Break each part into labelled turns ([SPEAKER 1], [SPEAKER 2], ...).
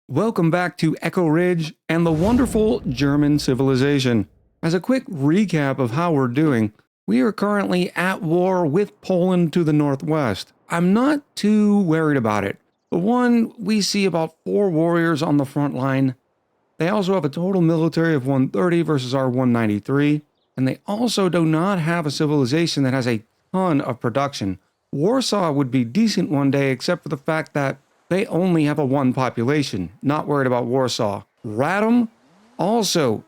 [SPEAKER 1] Welcome back to Echo Ridge and the wonderful German civilization. As a quick recap of how we're doing, we are currently at war with Poland to the northwest. I'm not too worried about it. For one, we see about 4 warriors on the front line. They also have a total military of 130 versus our 193, and they also do not have a civilization that has a ton of production. Warsaw would be decent one day except for the fact that they only have a 1 population. Not worried about Warsaw. Radom, also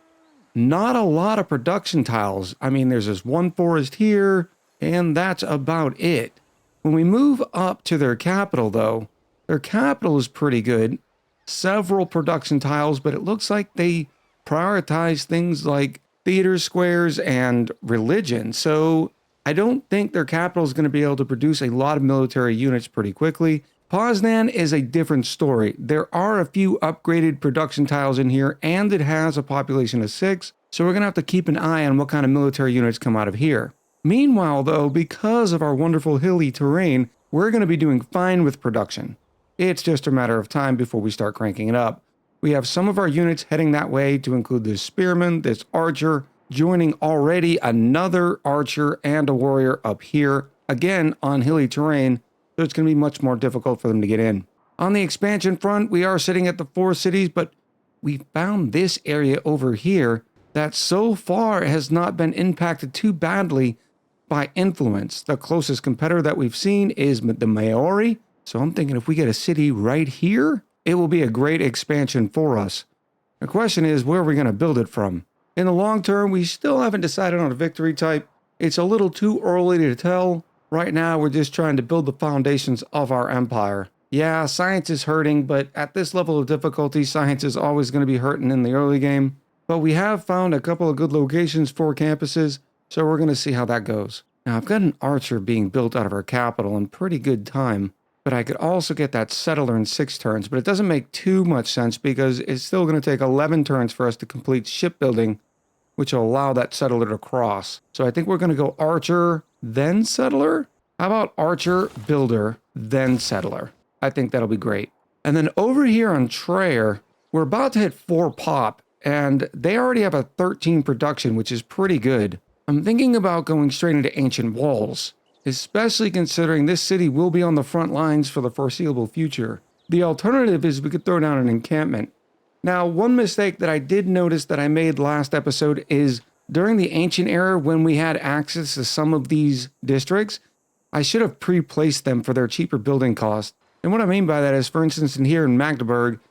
[SPEAKER 1] not a lot of production tiles. I mean, there's this 1 forest here, and that's about it. When we move up to their capital, though, their capital is pretty good. Several production tiles, but it looks like they prioritize things like theater squares and religion. So I don't think their capital is going to be able to produce a lot of military units pretty quickly. Poznan is a different story. There are a few upgraded production tiles in here, and it has a population of 6, so we're going to have to keep an eye on what kind of military units come out of here. Meanwhile, though, because of our wonderful hilly terrain, we're going to be doing fine with production. It's just a matter of time before we start cranking it up. We have some of our units heading that way to include this spearman, this archer, joining already another archer and a warrior up here, again on hilly terrain, so it's going to be much more difficult for them to get in. On the expansion front, we are sitting at the 4 cities, but we found this area over here that so far has not been impacted too badly by influence. The closest competitor that we've seen is the Maori, so I'm thinking if we get a city right here, it will be a great expansion for us. The question is, where are we going to build it from? In the long term, we still haven't decided on a victory type. It's a little too early to tell. Right now, we're just trying to build the foundations of our empire. Yeah, science is hurting, but at this level of difficulty, science is always going to be hurting in the early game. But we have found a couple of good locations for campuses, so we're going to see how that goes. Now, I've got an archer being built out of our capital in pretty good time, but I could also get that settler in 6 turns, but it doesn't make too much sense because it's still going to take 11 turns for us to complete shipbuilding, which will allow that settler to cross. So I think we're going to go archer, then settler? How about archer, builder, then settler? I think that'll be great. And then over here on Traer, we're about to hit 4 pop, and they already have a 13 production, which is pretty good. I'm thinking about going straight into ancient walls, especially considering this city will be on the front lines for the foreseeable future. The alternative is we could throw down an encampment. Now, one mistake that I did notice that I made last episode is during the ancient era, when we had access to some of these districts, I should have pre-placed them for their cheaper building cost. And what I mean by that is, for instance, in here in Magdeburg,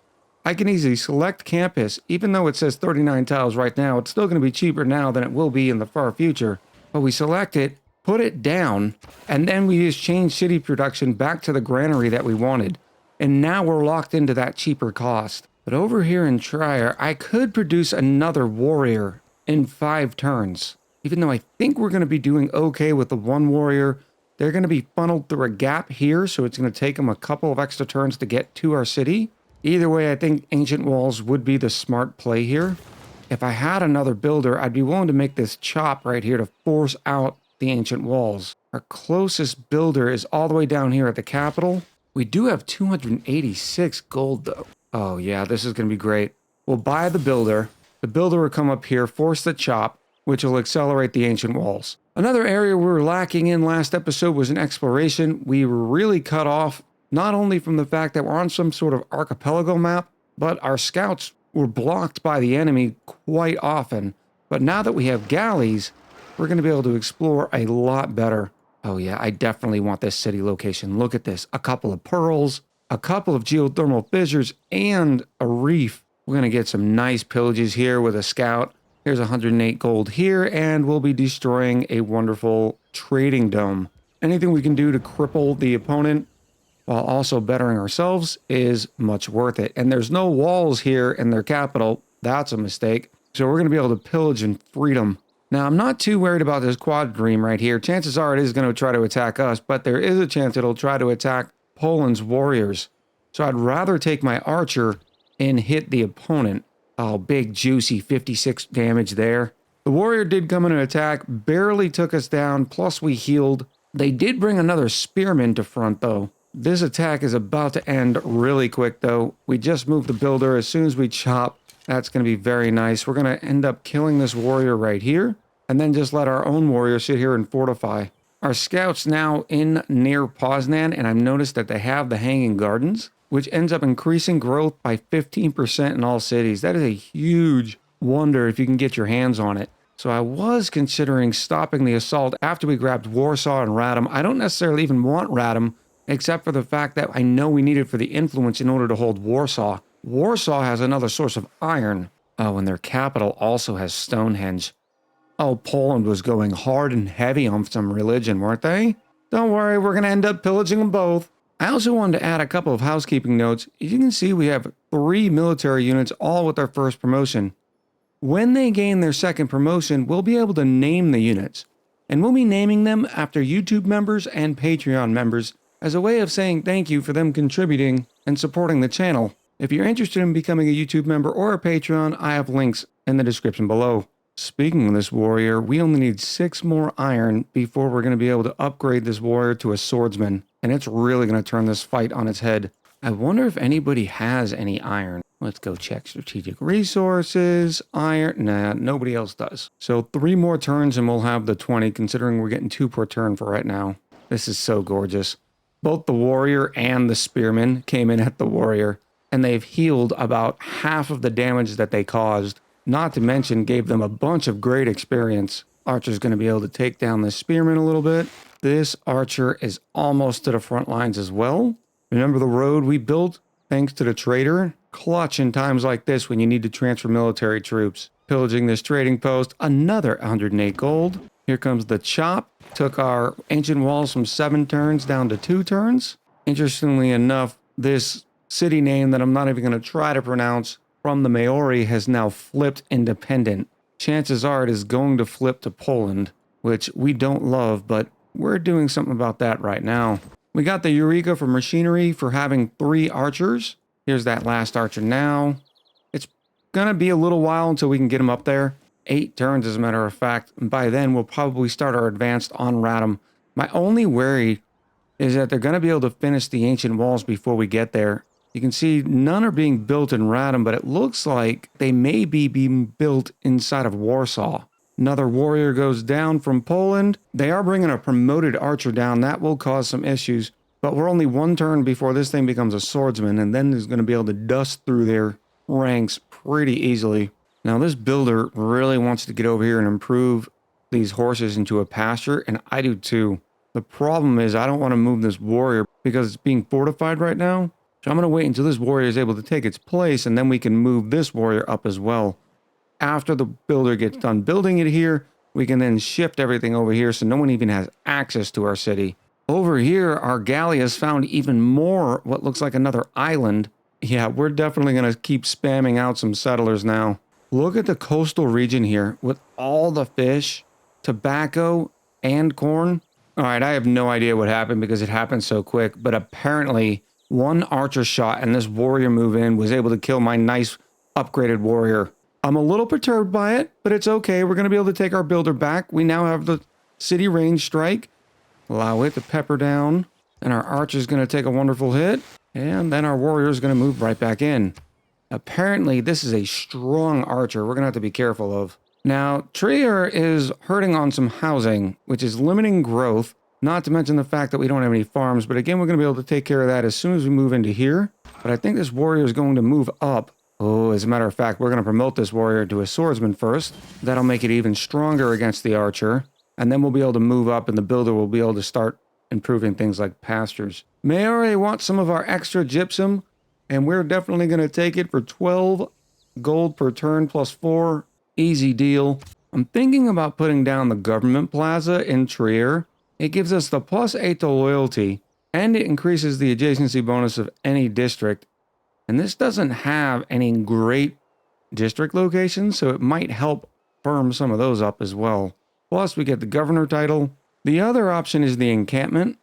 [SPEAKER 1] I can easily select campus. Even though it says 39 tiles right now, it's still going to be cheaper now than it will be in the far future. But we select it, put it down, and then we just change city production back to the granary that we wanted. And now we're locked into that cheaper cost. But over here in Trier, I could produce another warrior in 5 turns. Even though I think we're going to be doing okay with the 1 warrior, they're going to be funneled through a gap here, so it's going to take them a couple of extra turns to get to our city. Either way, I think ancient walls would be the smart play here. If I had another builder, I'd be willing to make this chop right here to force out the ancient walls. Our closest builder is all the way down here at the capital. We do have 286 gold though. Oh yeah, this is going to be great. We'll buy the builder. The builder will come up here, force the chop, which will accelerate the ancient walls. Another area we were lacking in last episode was in exploration. We were really cut off, not only from the fact that we're on some sort of archipelago map, but our scouts were blocked by the enemy quite often. But now that we have galleys, we're going to be able to explore a lot better. Oh yeah, I definitely want this city location. Look at this. A couple of pearls, a couple of geothermal fissures, and a reef. We're going to get some nice pillages here with a scout. Here's 108 gold here, and we'll be destroying a wonderful trading dome. Anything we can do to cripple the opponent while also bettering ourselves is much worth it. And there's no walls here in their capital. That's a mistake. So we're going to be able to pillage in freedom. Now, I'm not too worried about this quadrime right here. Chances are it is going to try to attack us, but there is a chance it'll try to attack Poland's warriors. So I'd rather take my archer and hit the opponent. Oh, big juicy 56 damage there. The warrior did come in and attack, barely took us down, plus we healed. They did bring another spearman to front though. This attack is about to end really quick though. We just moved the builder. As soon as we chop, that's going to be very nice. We're going to end up killing this warrior right here, and then just let our own warrior sit here and fortify. Our scout's now in near Poznan, and I've noticed that they have the Hanging Gardens, which ends up increasing growth by 15% in all cities. That is a huge wonder if you can get your hands on it. So I was considering stopping the assault after we grabbed Warsaw and Radom. I don't necessarily even want Radom, except for the fact that I know we need it for the influence in order to hold Warsaw. Warsaw has another source of iron. Oh, and their capital also has Stonehenge. Oh, Poland was going hard and heavy on some religion, weren't they? Don't worry, we're going to end up pillaging them both. I also wanted to add a couple of housekeeping notes. As you can see, we have 3 military units, all with their first promotion. When they gain their second promotion, we'll be able to name the units. And we'll be naming them after YouTube members and Patreon members as a way of saying thank you for them contributing and supporting the channel. If you're interested in becoming a YouTube member or a Patreon, I have links in the description below. Speaking of this warrior, we only need 6 more iron before we're going to be able to upgrade this warrior to a swordsman. And it's really going to turn this fight on its head. I wonder if anybody has any iron. Let's go check strategic resources. Iron. Nah, nobody else does. So 3 more turns and we'll have the 20, considering we're getting 2 per turn for right now. This is so gorgeous. Both the warrior and the spearman came in at the warrior, and they've healed about half of the damage that they caused. Not to mention gave them a bunch of great experience. Archer's going to be able to take down the spearman a little bit. This archer is almost to the front lines as well. Remember the road we built thanks to the trader? Clutch in times like this when you need to transfer military troops. Pillaging this trading post, another 108 gold. Here comes the chop. Took our ancient walls from 7 turns down to 2 turns. Interestingly enough, this city name that I'm not even going to try to pronounce from the Maori has now flipped independent. Chances are it is going to flip to Poland, which we don't love, but we're doing something about that right now. We got the Eureka for machinery for having 3 archers. Here's that last archer now. It's going to be a little while until we can get him up there. 8 turns as a matter of fact. And by then we'll probably start our advance on Radom. My only worry is that they're going to be able to finish the ancient walls before we get there. You can see none are being built in Radom, but it looks like they may be being built inside of Warsaw. Another warrior goes down from Poland. They are bringing a promoted archer down. That will cause some issues, but we're only 1 turn before this thing becomes a swordsman, and then is going to be able to dust through their ranks pretty easily. Now this builder really wants to get over here and improve these horses into a pasture, and I do too. The problem is I don't want to move this warrior because it's being fortified right now. So I'm going to wait until this warrior is able to take its place, and then we can move this warrior up as well. After the builder gets done building it here, we can then shift everything over here so no one even has access to our city. Over here, our galley has found even more what looks like another island. Yeah, we're definitely going to keep spamming out some settlers now. Look at the coastal region here with all the fish, tobacco, and corn. All right, I have no idea what happened because it happened so quick, but apparently 1 archer shot and this warrior move in was able to kill my nice upgraded warrior. I'm a little perturbed by it, but it's okay. We're going to be able to take our builder back. We now have the city range strike. Allow it to pepper down. And our archer's going to take a wonderful hit. And then our warrior is going to move right back in. Apparently, this is a strong archer we're going to have to be careful of. Now, Trier is hurting on some housing, which is limiting growth. Not to mention the fact that we don't have any farms. But again, we're going to be able to take care of that as soon as we move into here. But I think this warrior is going to move up. Oh, as a matter of fact, we're going to promote this warrior to a swordsman first. That'll make it even stronger against the archer. And then we'll be able to move up and the builder will be able to start improving things like pastures. Maori wants some of our extra gypsum, and we're definitely going to take it for 12 gold per turn plus 4. Easy deal. I'm thinking about putting down the government plaza in Trier. It gives us the +8 to loyalty, and it increases the adjacency bonus of any district. And this doesn't have any great district locations, so it might help firm some of those up as well. Plus, we get the governor title. The other option is the encampment.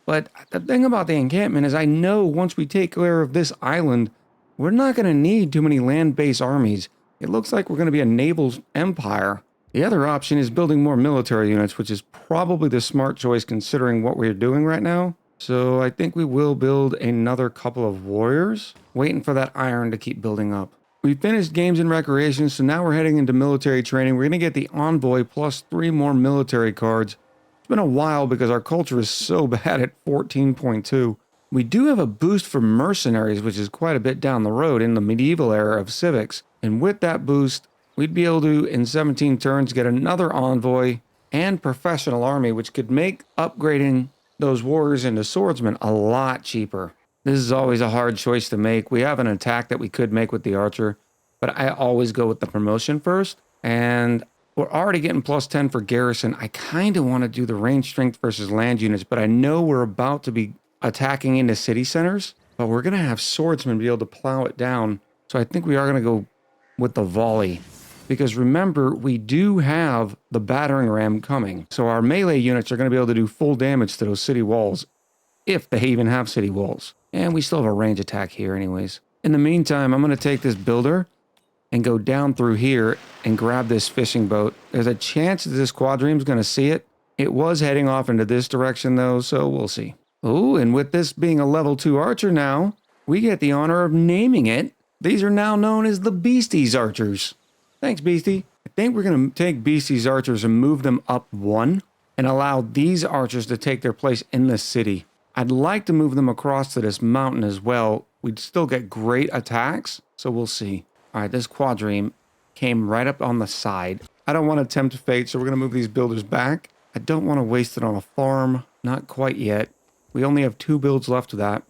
[SPEAKER 1] But the thing about the encampment is I know once we take care of this island, we're not going to need too many land-based armies. It looks like we're going to be a naval empire. The other option is building more military units, which is probably the smart choice considering what we're doing right now. So I think we will build another couple of warriors, waiting for that iron to keep building up. We finished games and recreation, so now we're heading into military training. We're going to get the envoy plus 3 more military cards. It's been a while because our culture is so bad at 14.2. We do have a boost for mercenaries, which is quite a bit down the road in the medieval era of civics. And with that boost, we'd be able to, in 17 turns, get another envoy and professional army, which could make upgrading those warriors into swordsmen a lot cheaper. This is always a hard choice to make. We have an attack that we could make with the archer, but I always go with the promotion first. And we're already getting plus 10 for garrison. I kind of want to do the range strength versus land units, but I know we're about to be attacking into city centers, but we're going to have swordsmen be able to plow it down. So I think we are going to go with the volley. Because remember, we do have the battering ram coming. So our melee units are going to be able to do full damage to those city walls, if they even have city walls. And we still have a range attack here anyways. In the meantime, I'm going to take this builder and go down through here and grab this fishing boat. There's a chance that this quadrime's going to see it. It was heading off into this direction though, so we'll see. Oh, and with this being a level 2 archer now, we get the honor of naming it. These are now known as the Beasties Archers. Thanks, Beastie. I think we're going to take Beastie's archers and move them up 1 and allow these archers to take their place in the city. I'd like to move them across to this mountain as well. We'd still get great attacks, so we'll see. All right, this quadrime came right up on the side. I don't want to tempt fate, so we're going to move these builders back. I don't want to waste it on a farm. Not quite yet. We only have 2 builds left of that.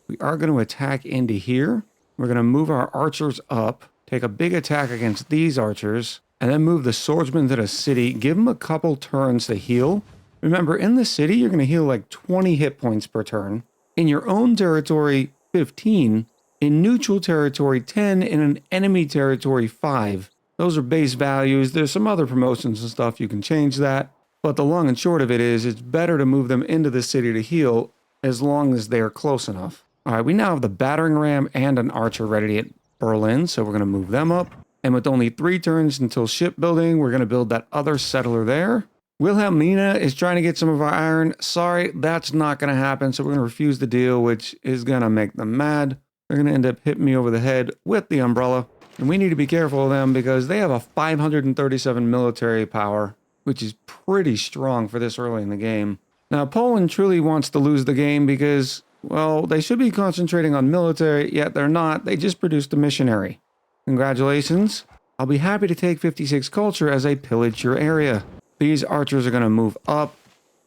[SPEAKER 1] We are going to attack into here. We're going to move our archers up. Take a big attack against these archers, and then move the swordsmen to the city. Give them a couple turns to heal. Remember, in the city, you're going to heal like 20 hit points per turn. In your own territory, 15. In neutral territory, 10. In an enemy territory, 5. Those are base values. There's some other promotions and stuff. You can change that. But the long and short of it is, it's better to move them into the city to heal as long as they are close enough. All right, we now have the battering ram and an archer ready to hit Berlin, so we're going to move them up. And with only 3 turns until shipbuilding, we're going to build that other settler there. Wilhelmina is trying to get some of our iron. Sorry, that's not going to happen, so we're going to refuse the deal, which is going to make them mad. They're going to end up hitting me over the head with the umbrella. And we need to be careful of them because they have a 537 military power, which is pretty strong for this early in the game. Now, Poland truly wants to lose the game because, well, they should be concentrating on military, yet they're not. They just produced a missionary. Congratulations. I'll be happy to take 56 culture as I pillage your area. These archers are going to move up.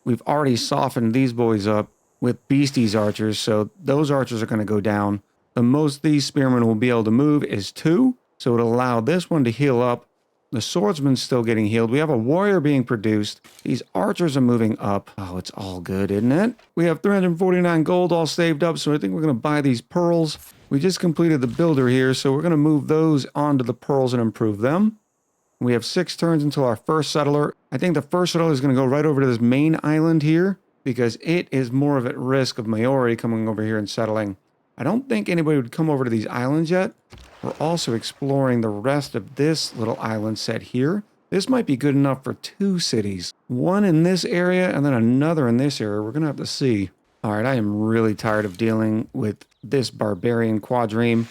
[SPEAKER 1] We've already softened these boys up with Beastie's archers, so those archers are going to go down. The most these spearmen will be able to move is 2, so it'll allow this one to heal up. The swordsman's still getting healed. We have a warrior being produced. These archers are moving up. Oh, it's all good, isn't it? We have 349 gold all saved up, so I think we're going to buy these pearls. We just completed the builder here, so we're going to move those onto the pearls and improve them. We have 6 turns until our first settler. I think the first settler is going to go right over to this main island here because it is more of at risk of Maori coming over here and settling. I don't think anybody would come over to these islands yet. We're also exploring the rest of this little island set here. This might be good enough for 2 cities. One in this area and then another in this area. We're going to have to see. All right, I am really tired of dealing with this barbarian quadrime.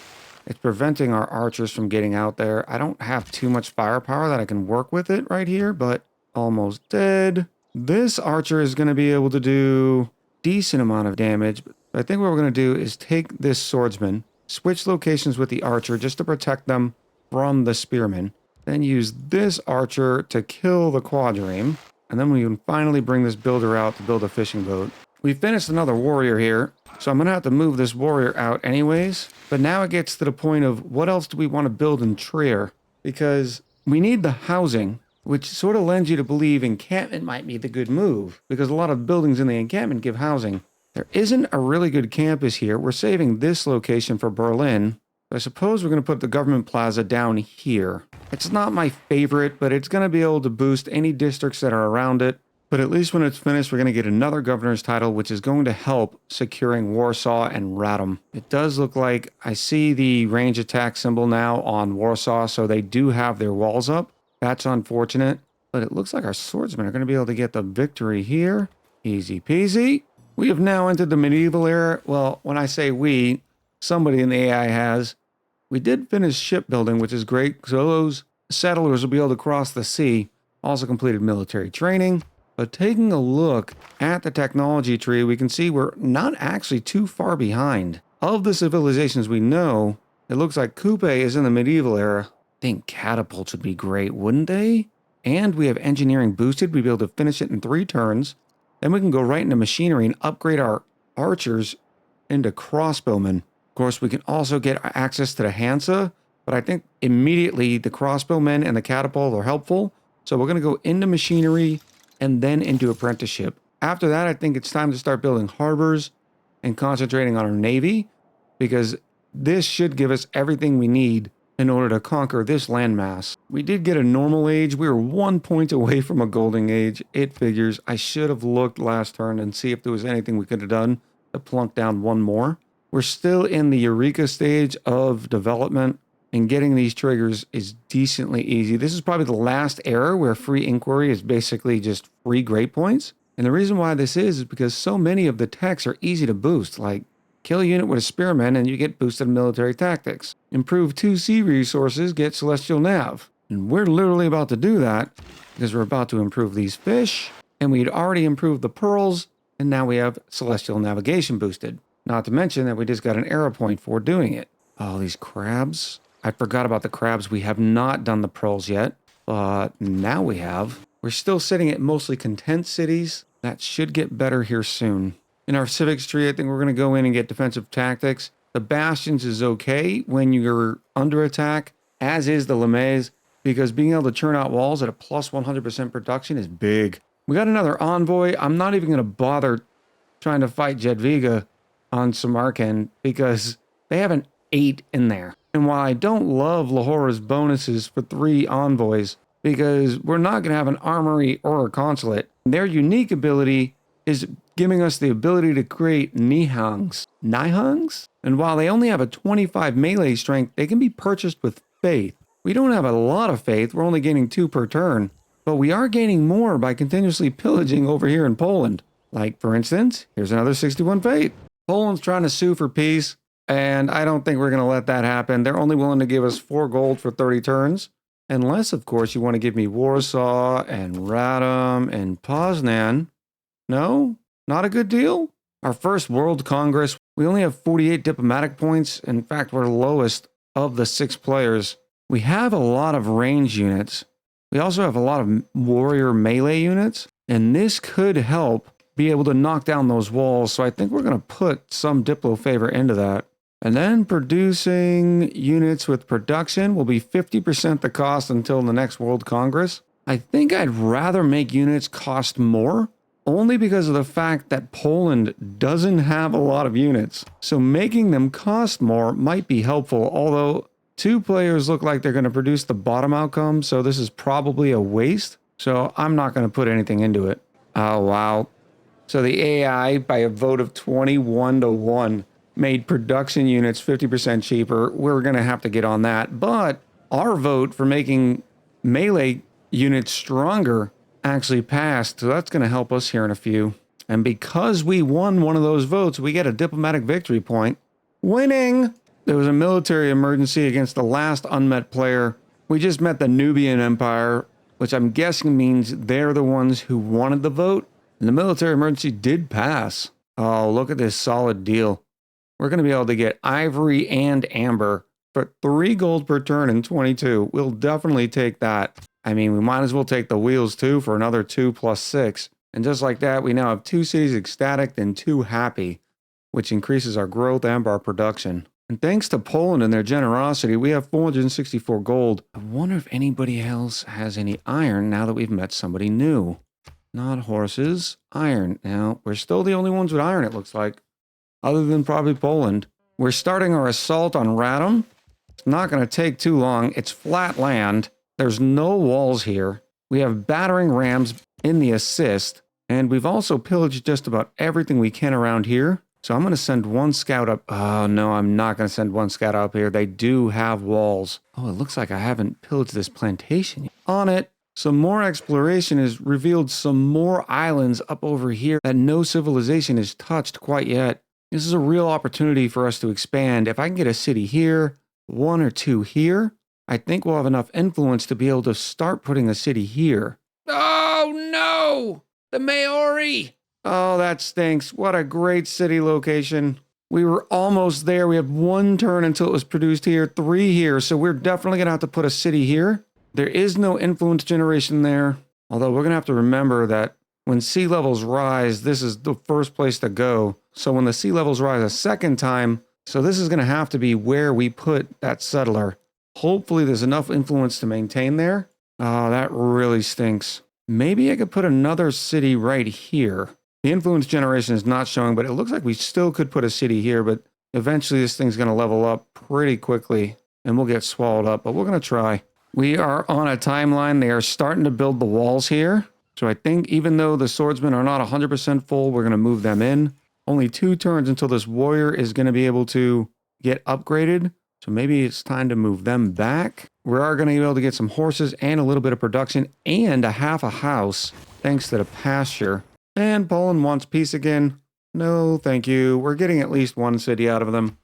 [SPEAKER 1] It's preventing our archers from getting out there. I don't have too much firepower that I can work with it right here, but almost dead. This archer is going to be able to do a decent amount of damage. But I think what we're going to do is take this swordsman, switch locations with the archer just to protect them from the spearmen, then use this archer to kill the quadrime, and then we can finally bring this builder out to build a fishing boat. We finished another warrior here, so I'm going to have to move this warrior out anyways. But now it gets to the point of what else do we want to build in Trier? Because we need the housing, which sort of lends you to believe encampment might be the good move, because a lot of buildings in the encampment give housing. There isn't a really good campus here. We're saving this location for Berlin. I suppose we're going to put the government plaza down here. It's not my favorite, but it's going to be able to boost any districts that are around it. But at least when it's finished, we're going to get another governor's title, which is going to help securing Warsaw and Radom. It does look like I see the range attack symbol now on Warsaw, so they do have their walls up. That's unfortunate, but it looks like our swordsmen are going to be able to get the victory here. Easy peasy. We have now entered the medieval era. Well, when I say we, somebody in the AI has. We did finish shipbuilding, which is great, so those settlers will be able to cross the sea. Also completed military training. But taking a look at the technology tree, we can see we're not actually too far behind. Of the civilizations we know, it looks like Coupe is in the medieval era. I think catapults would be great, wouldn't they? And we have engineering boosted. We'd be able to finish it in 3 turns. Then we can go right into machinery and upgrade our archers into crossbowmen. Of course, we can also get access to the Hansa, but I think immediately the crossbowmen and the catapult are helpful. So we're going to go into machinery and then into apprenticeship. After that, I think it's time to start building harbors and concentrating on our navy, because this should give us everything we need in order to conquer this landmass. We did get a normal age. We were 1 point away from a golden age. It figures. I should have looked last turn and see if there was anything we could have done to plunk down 1 more. We're still in the Eureka stage of development, and getting these triggers is decently easy. This is probably the last era where free inquiry is basically just free grade points. And the reason why this is because so many of the techs are easy to boost, like kill a unit with a spearman and you get boosted military tactics. Improve 2 sea resources, get celestial nav. And we're literally about to do that because we're about to improve these fish, and we'd already improved the pearls, and now we have celestial navigation boosted. Not to mention that we just got an arrow point for doing it. Oh, these crabs. I forgot about the crabs. We have not done the pearls yet, but now we have. We're still sitting at mostly content cities. That should get better here soon. In our civics tree, I think we're going to go in and get defensive tactics. The bastions is okay when you're under attack, as is the Lemais, because being able to churn out walls at a plus 100% production is big. We got another envoy. I'm not even going to bother trying to fight Jedviga on Samarkand because they have an 8 in there. And while I don't love Lahora's bonuses for 3 envoys, because we're not going to have an armory or a consulate, their unique ability is giving us the ability to create Nihangs. Nihangs? And while they only have a 25 melee strength, they can be purchased with faith. We don't have a lot of faith, we're only gaining 2 per turn, but we are gaining more by continuously pillaging over here in Poland. Like, for instance, here's another 61 faith. Poland's trying to sue for peace, and I don't think we're going to let that happen. They're only willing to give us 4 gold for 30 turns. Unless, of course, you want to give me Warsaw and Radom and Poznan. No? Not a good deal? Our first World Congress, we only have 48 diplomatic points. In fact, we're lowest of the 6 players. We have a lot of range units. We also have a lot of warrior melee units, and this could help be able to knock down those walls. So I think we're going to put some Diplo favor into that. And then producing units with production will be 50% the cost until the next World Congress. I think I'd rather make units cost more, only because of the fact that Poland doesn't have a lot of units. So making them cost more might be helpful, although 2 players look like they're going to produce the bottom outcome, so this is probably a waste. So I'm not going to put anything into it. Oh, wow. So the AI, by a vote of 21 to 1, made production units 50% cheaper. We're going to have to get on that. But our vote for making melee units stronger actually passed, so that's going to help us here in a few. And because we won one of those votes, we get a diplomatic victory point. Winning! There was a military emergency against the last unmet player. We just met the Nubian Empire, which I'm guessing means they're the ones who wanted the vote. And the military emergency did pass. Oh, look at this solid deal. We're going to be able to get ivory and amber for 3 gold per turn in 22. We'll definitely take that. I mean, we might as well take the wheels too for another 2 plus 6. And just like that, we now have 2 cities ecstatic and 2 happy, which increases our growth and our production. And thanks to Poland and their generosity, we have 464 gold. I wonder if anybody else has any iron now that we've met somebody new. Not horses, iron. Now, we're still the only ones with iron, it looks like. Other than probably Poland. We're starting our assault on Radom. It's not going to take too long. It's flat land. There's no walls here. We have battering rams in the assist. And we've also pillaged just about everything we can around here. So I'm going to send 1 scout up. Oh, no, I'm not going to send 1 scout up here. They do have walls. Oh, it looks like I haven't pillaged this plantation yet. On it. Some more exploration has revealed some more islands up over here that no civilization has touched quite yet. This is a real opportunity for us to expand. If I can get a city here, one or two here, I think we'll have enough influence to be able to start putting a city here. Oh no! The Maori! Oh, that stinks. What a great city location. We were almost there. We had one turn until it was produced here, 3 here, so we're definitely going to have to put a city here. There is no influence generation there, although we're going to have to remember that when sea levels rise, this is the first place to go. So when the sea levels rise a second time, so this is going to have to be where we put that settler. Hopefully there's enough influence to maintain there. Oh, that really stinks. Maybe I could put another city right here. The influence generation is not showing, but it looks like we still could put a city here, but eventually this thing's going to level up pretty quickly and we'll get swallowed up, but we're going to try. We are on a timeline. They are starting to build the walls here. So I think even though the swordsmen are not 100% full, we're going to move them in. Only 2 turns until this warrior is going to be able to get upgraded. So maybe it's time to move them back. We are going to be able to get some horses and a little bit of production and a half a house thanks to the pasture. And Poland wants peace again. No, thank you. We're getting at least 1 city out of them.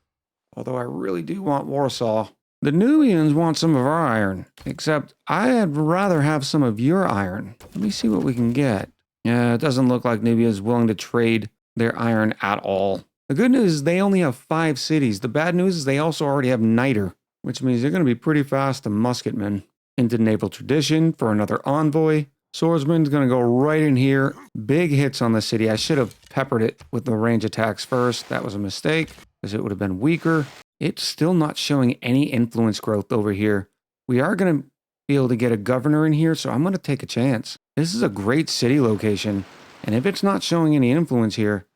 [SPEAKER 1] Although I really do want Warsaw. The Nubians want some of our iron, except I'd rather have some of your iron. Let me see what we can get. Yeah, it doesn't look like Nubia is willing to trade their iron at all. The good news is they only have 5 cities. The bad news is they also already have niter, which means they're going to be pretty fast to musketmen. Into naval tradition for another envoy. Swordsman's going to go right in here. Big hits on the city. I should have peppered it with the range attacks first. That was a mistake, because it would have been weaker. It's still not showing any influence growth over here. We are going to be able to get a governor in here, so I'm going to take a chance. This is a great city location, and if it's not showing any influence here,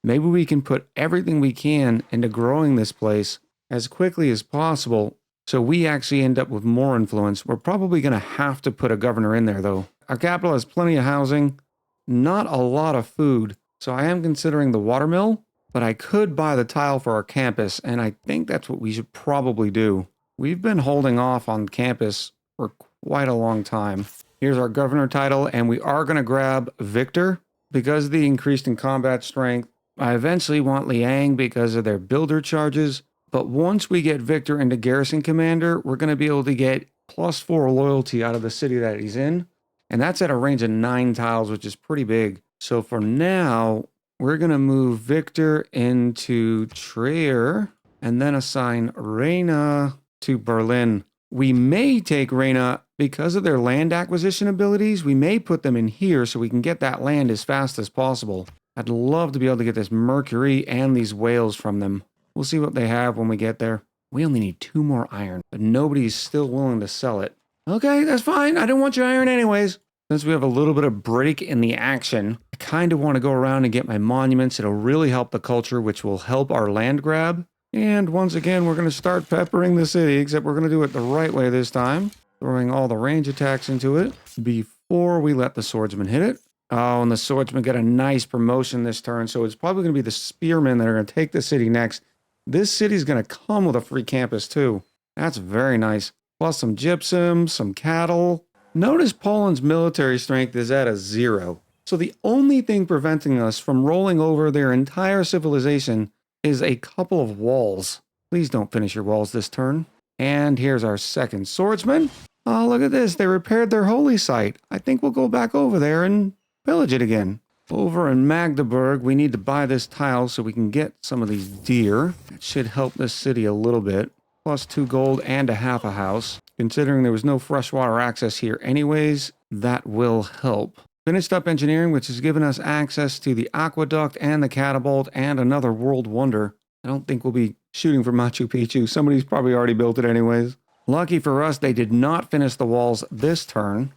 [SPEAKER 1] maybe we can put everything we can into growing this place as quickly as possible so we actually end up with more influence. We're probably going to have to put a governor in there, though. Our capital has plenty of housing, not a lot of food, so I am considering the watermill. But I could buy the tile for our campus, and I think that's what we should probably do. We've been holding off on campus for quite a long time. Here's our governor title, and we are going to grab Victor because of the increased in combat strength. I eventually want Liang because of their builder charges, but once we get Victor into garrison commander, we're going to be able to get +4 loyalty out of the city that he's in, and that's at a range of 9 tiles, which is pretty big. So for now, we're going to move Victor into Trier and then assign Reina to Berlin. We may take Reina because of their land acquisition abilities. We may put them in here so we can get that land as fast as possible. I'd love to be able to get this mercury and these whales from them. We'll see what they have when we get there. We only need 2 more iron, but nobody's still willing to sell it. Okay, that's fine. I didn't want your iron anyways. Since we have a little bit of break in the action, I kind of want to go around and get my monuments. It'll really help the culture, which will help our land grab. And once again, we're going to start peppering the city, except we're going to do it the right way this time. Throwing all the range attacks into it before we let the swordsman hit it. Oh, and the swordsman got a nice promotion this turn, so it's probably going to be the spearmen that are going to take the city next. This city's going to come with a free campus too. That's very nice. Plus some gypsum, some cattle. Notice Poland's military strength is at a 0. So the only thing preventing us from rolling over their entire civilization is a couple of walls. Please don't finish your walls this turn. And here's our second swordsman. Oh, look at this. They repaired their holy site. I think we'll go back over there and pillage it again. Over in Magdeburg, we need to buy this tile so we can get some of these deer. That should help this city a little bit. Plus 2 gold and a half a house. Considering there was no freshwater access here anyways, that will help. Finished up engineering, which has given us access to the aqueduct and the catapult and another world wonder. I don't think we'll be shooting for Machu Picchu. Somebody's probably already built it anyways. Lucky for us, they did not finish the walls this turn.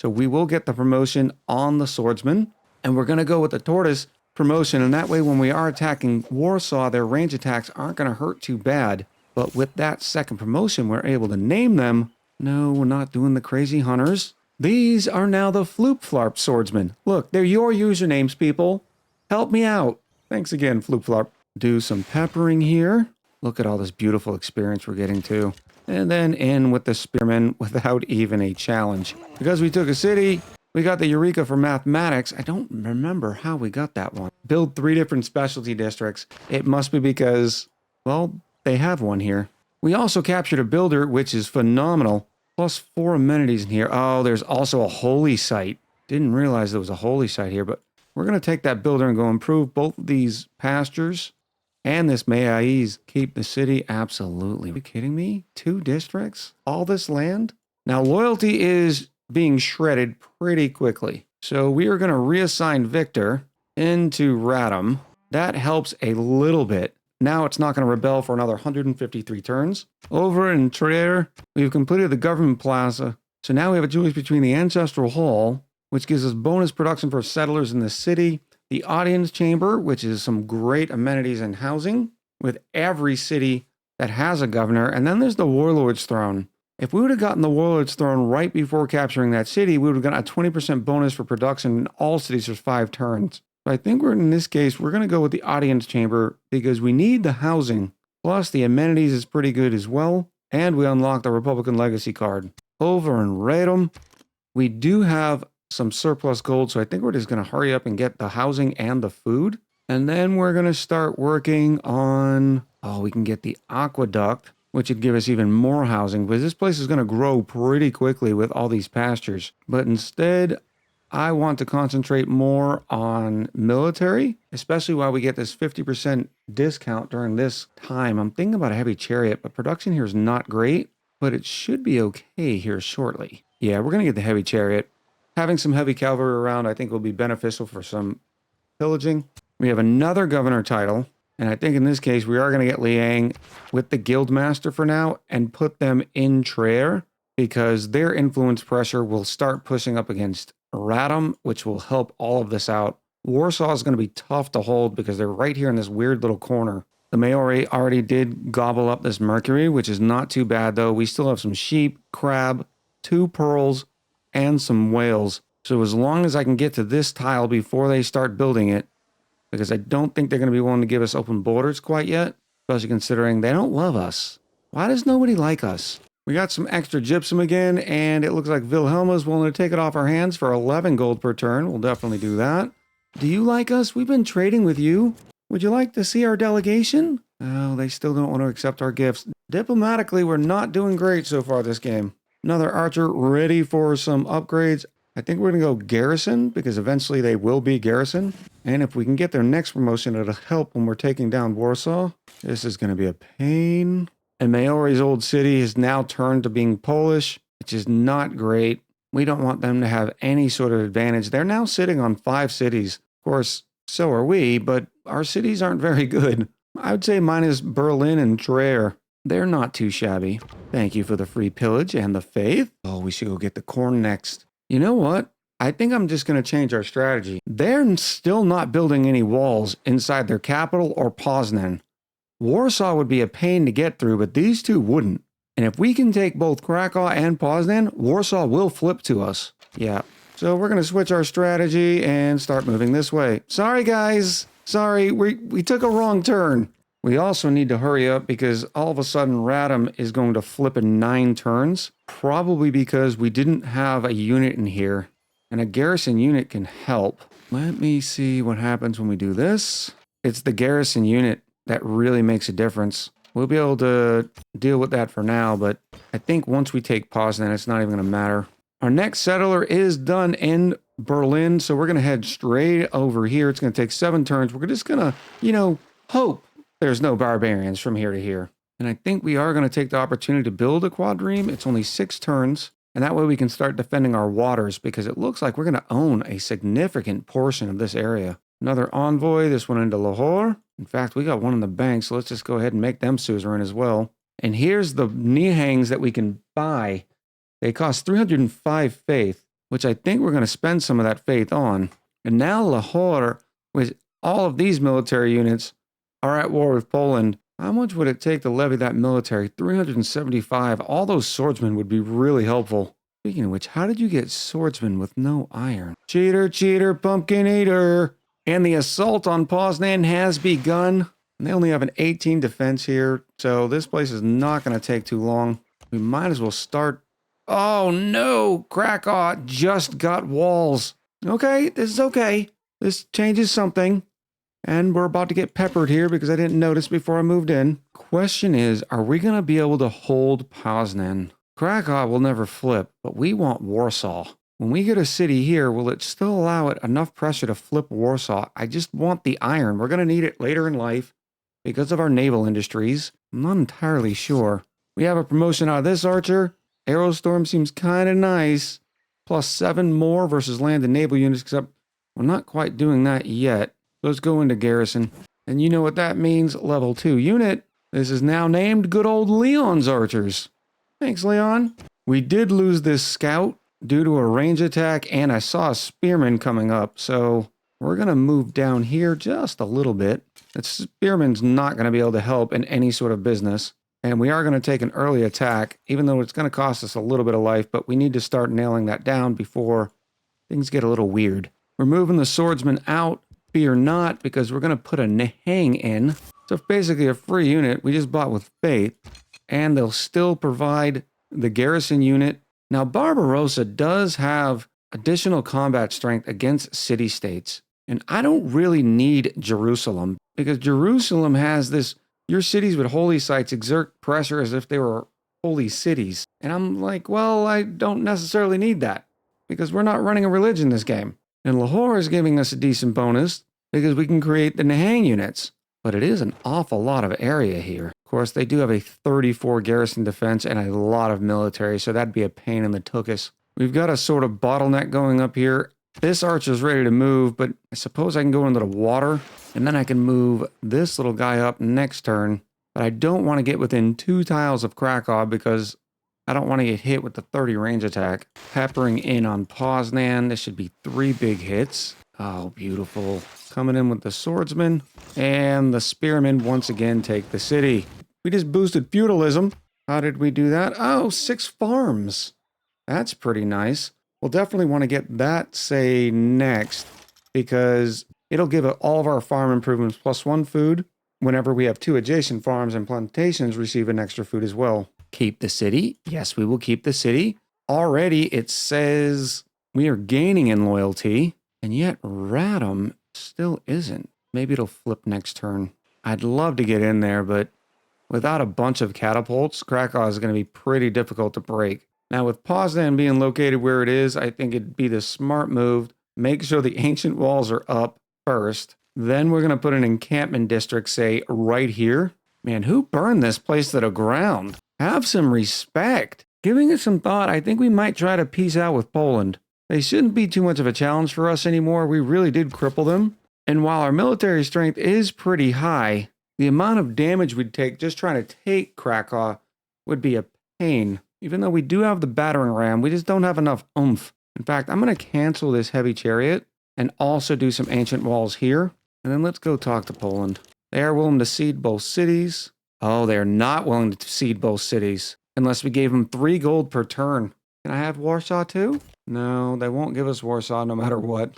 [SPEAKER 1] So we will get the promotion on the swordsman. And we're going to go with the tortoise promotion. And that way, when we are attacking Warsaw, their range attacks aren't going to hurt too bad. But with that second promotion, we're able to name them. No, we're not doing the crazy hunters. These are now the Floop Flarp swordsmen. Look, they're your usernames, people. Help me out. Thanks again, Floop Flarp. Do some peppering here. Look at all this beautiful experience we're getting too. and then in with the spearmen without even a challenge. Because we took a city, we got the Eureka for mathematics. I don't remember how we got that one. Build 3 different specialty districts. It must be because, well, they have one here. We also captured a builder, which is phenomenal. Plus 4 amenities in here. Oh, there's also a holy site. Didn't realize there was a holy site here, but we're going to take that builder and go improve both of these pastures and this Mayais. Keep the city. Absolutely. Are you kidding me? 2 districts? All this land? Now, loyalty is being shredded pretty quickly. So we are going to reassign Victor into Radom. That helps a little bit. Now it's not going to rebel for another 153 turns. Over in Trier, we've completed the government plaza. So now we have a choice between the Ancestral Hall, which gives us bonus production for settlers in the city, the Audience Chamber, which is some great amenities and housing with every city that has a governor, and then there's the Warlord's Throne. If we would have gotten the Warlord's Throne right before capturing that city, we would have gotten a 20% bonus for production in all cities for 5 turns. So I think in this case, we're going to go with the Audience Chamber because we need the housing. Plus, the amenities is pretty good as well. And we unlock the Republican Legacy card. Over in Radom, we do have some surplus gold, so I think we're just going to hurry up and get the housing and the food. And then we're going to start working on, we can get the aqueduct, which would give us even more housing, because this place is going to grow pretty quickly with all these pastures. But instead, I want to concentrate more on military, especially while we get this 50% discount during this time. I'm thinking about a heavy chariot, but production here is not great, but it should be okay here shortly. Yeah, we're going to get the heavy chariot. Having some heavy cavalry around, I think, will be beneficial for some pillaging. We have another governor title, and I think in this case, we are going to get Liang with the guildmaster for now and put them in Trier because their influence pressure will start pushing up against Radom, which will help all of this out. Warsaw is going to be tough to hold because they're right here in this weird little corner. The Maori already did gobble up this Mercury, which is not too bad, though. We still have some sheep, crab, 2 pearls, and some whales. So as long as I can get to this tile before they start building it, because I don't think they're going to be willing to give us open borders quite yet, especially considering they don't love us. Why does nobody like us? We got some extra gypsum again, and it looks like Wilhelma's willing to take it off our hands for 11 gold per turn. We'll definitely do that. Do you like us? We've been trading with you. Would you like to see our delegation? Oh, they still don't want to accept our gifts. Diplomatically, we're not doing great so far this game. Another archer ready for some upgrades. I think we're going to go garrison because eventually they will be garrison. And if we can get their next promotion, it'll help when we're taking down Warsaw. This is going to be a pain. And Maori's old city has now turned to being Polish, which is not great. We don't want them to have any sort of advantage. They're now sitting on 5 cities. Of course, so are we, but our cities aren't very good. I would say minus Berlin and Trier. They're not too shabby. Thank you for the free pillage and the faith. Oh, we should go get the corn next. You know what? I think I'm just going to change our strategy. They're still not building any walls inside their capital or Poznan. Warsaw would be a pain to get through, but these 2 wouldn't. And if we can take both Krakow and Poznan, Warsaw will flip to us. Yeah. So we're going to switch our strategy and start moving this way. Sorry, guys. Sorry, we took a wrong turn. We also need to hurry up because all of a sudden Radom is going to flip in 9 turns. Probably because we didn't have a unit in here. And a garrison unit can help. Let me see what happens when we do this. It's the garrison unit that really makes a difference. We'll be able to deal with that for now, but I think once we take Poznan, it's not even going to matter. Our next settler is done in Berlin, so we're going to head straight over here. It's going to take 7 turns. We're just going to, hope there's no barbarians from here to here. And I think we are going to take the opportunity to build a quadreme. It's only 6 turns, and that way we can start defending our waters because it looks like we're going to own a significant portion of this area. Another envoy, this one into Lahore. In fact, we got one in the bank, so let's just go ahead and make them suzerain as well. And here's the Nihangs that we can buy. They cost 305 faith, which I think we're going to spend some of that faith on. And now Lahore, with all of these military units, are at war with Poland. How much would it take to levy that military? 375. All those swordsmen would be really helpful. Speaking of which, how did you get swordsmen with no iron? Cheater, cheater, pumpkin eater. And the assault on Poznan has begun. And they only have an 18 defense here, so this place is not going to take too long. We might as well start. Oh no, Krakow just got walls. Okay, this is okay. This changes something. And we're about to get peppered here because I didn't notice before I moved in. Question is, are we going to be able to hold Poznan? Krakow will never flip, but we want Warsaw. When we get a city here, will it still allow it enough pressure to flip Warsaw? I just want the iron. We're going to need it later in life because of our naval industries. I'm not entirely sure. We have a promotion out of this archer. Aerostorm seems kind of nice. +7 more versus land and naval units, except we're not quite doing that yet. Let's go into garrison. And you know what that means? Level 2 unit. This is now named good old Leon's archers. Thanks, Leon. We did lose this scout due to a range attack, and I saw a spearman coming up, so we're going to move down here just a little bit. The spearman's not going to be able to help in any sort of business, and we are going to take an early attack, even though it's going to cost us a little bit of life, but we need to start nailing that down before things get a little weird. We're moving the swordsman out, fear not, because we're going to put a Nahang in. So basically a free unit we just bought with faith, and they'll still provide the garrison unit. Now, Barbarossa does have additional combat strength against city-states, and I don't really need Jerusalem, because Jerusalem has this, your cities with holy sites exert pressure as if they were holy cities. And I'm like, well, I don't necessarily need that, because we're not running a religion in this game. And Lahore is giving us a decent bonus, because we can create the Nahang units. But it is an awful lot of area here. Of course, they do have a 34 garrison defense and a lot of military, so that'd be a pain in the tuchus. We've got a sort of bottleneck going up here. This archer's ready to move, but I suppose I can go into the water, and then I can move this little guy up next turn. But I don't want to get within 2 tiles of Krakow because I don't want to get hit with the 30 range attack. Peppering in on Poznan. This should be 3 big hits. Oh, beautiful. Coming in with the swordsman. And the spearmen once again take the city. We just boosted feudalism. How did we do that? Oh, 6 farms. That's pretty nice. We'll definitely want to get that, say, next. Because it'll give all of our farm improvements +1 food. Whenever we have 2 adjacent farms and plantations receive an extra food as well. Keep the city. Yes, we will keep the city. Already it says we are gaining in loyalty. And yet Radom still isn't. Maybe it'll flip next turn. I'd love to get in there, but without a bunch of catapults, Krakow is going to be pretty difficult to break. Now with Poznan being located where it is, I think it'd be the smart move. Make sure the ancient walls are up first. Then we're going to put an encampment district, say, right here. Man, who burned this place to the ground? Have some respect. Giving it some thought, I think we might try to peace out with Poland. They shouldn't be too much of a challenge for us anymore. We really did cripple them. And while our military strength is pretty high, the amount of damage we'd take just trying to take Krakow would be a pain. Even though we do have the battering ram, we just don't have enough oomph. In fact, I'm going to cancel this heavy chariot and also do some ancient walls here. And then let's go talk to Poland. They are willing to cede both cities. Oh, they're not willing to cede both cities unless we gave them 3 gold per turn. Can I have Warsaw too? No, they won't give us Warsaw no matter what.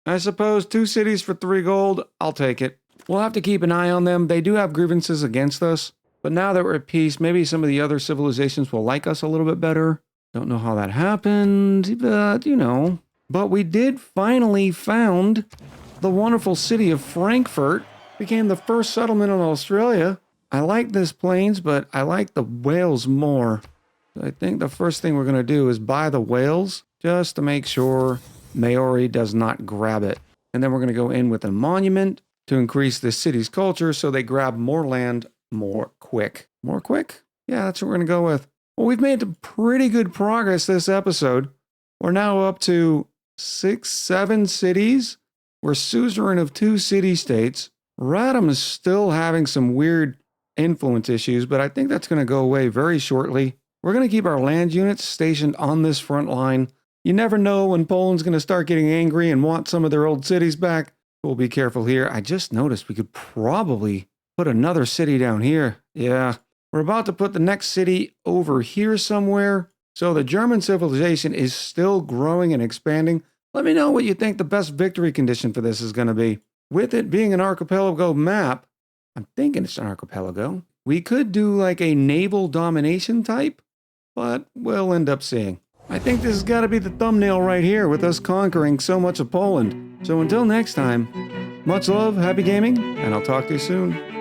[SPEAKER 1] I suppose 2 cities for 3 gold, I'll take it. We'll have to keep an eye on them. They do have grievances against us. But now that we're at peace, maybe some of the other civilizations will like us a little bit better. Don't know how that happened, but you know. But we did finally found the wonderful city of Frankfurt. Became the first settlement in Australia. I like this plains, but I like the Wales more. I think the first thing we're going to do is buy the whales just to make sure Maori does not grab it. And then we're going to go in with a monument to increase the city's culture so they grab more land more quick. More quick? Yeah, that's what we're going to go with. Well, we've made pretty good progress this episode. We're now up to 6, 7 cities. We're suzerain of 2 city-states. Radom is still having some weird influence issues, but I think that's going to go away very shortly. We're going to keep our land units stationed on this front line. You never know when Poland's going to start getting angry and want some of their old cities back. We'll be careful here. I just noticed we could probably put another city down here. Yeah, we're about to put the next city over here somewhere. So the German civilization is still growing and expanding. Let me know what you think the best victory condition for this is going to be. With it being an archipelago map, I'm thinking it's an archipelago. We could do like a naval domination type, but we'll end up seeing. I think this has got to be the thumbnail right here with us conquering so much of Poland. So until next time, much love, happy gaming, and I'll talk to you soon.